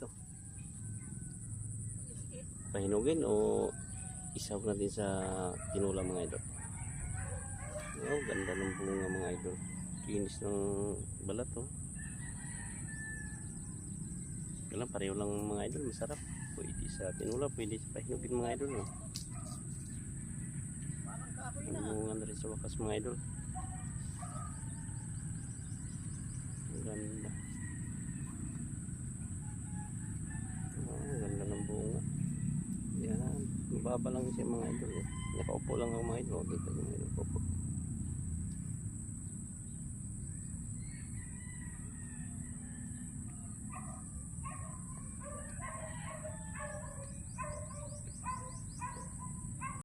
ito. Pahinugin o isaw natin sa tinula mga idol. Oh, ganda ng bunga mga idol. Kinis ng balat oh. Kailan pareho lang mga idol, masarap. Pwede sa tinula, pwede sa pahinugin mga idol oh. Ang bunga na rin sa wakas mga idol. Ang ganda. Oh, ang ganda ng bunga. Yan, mababa lang siya mga idol eh. Nakaupo lang ang mga idol. Dito yung mga idol, upo.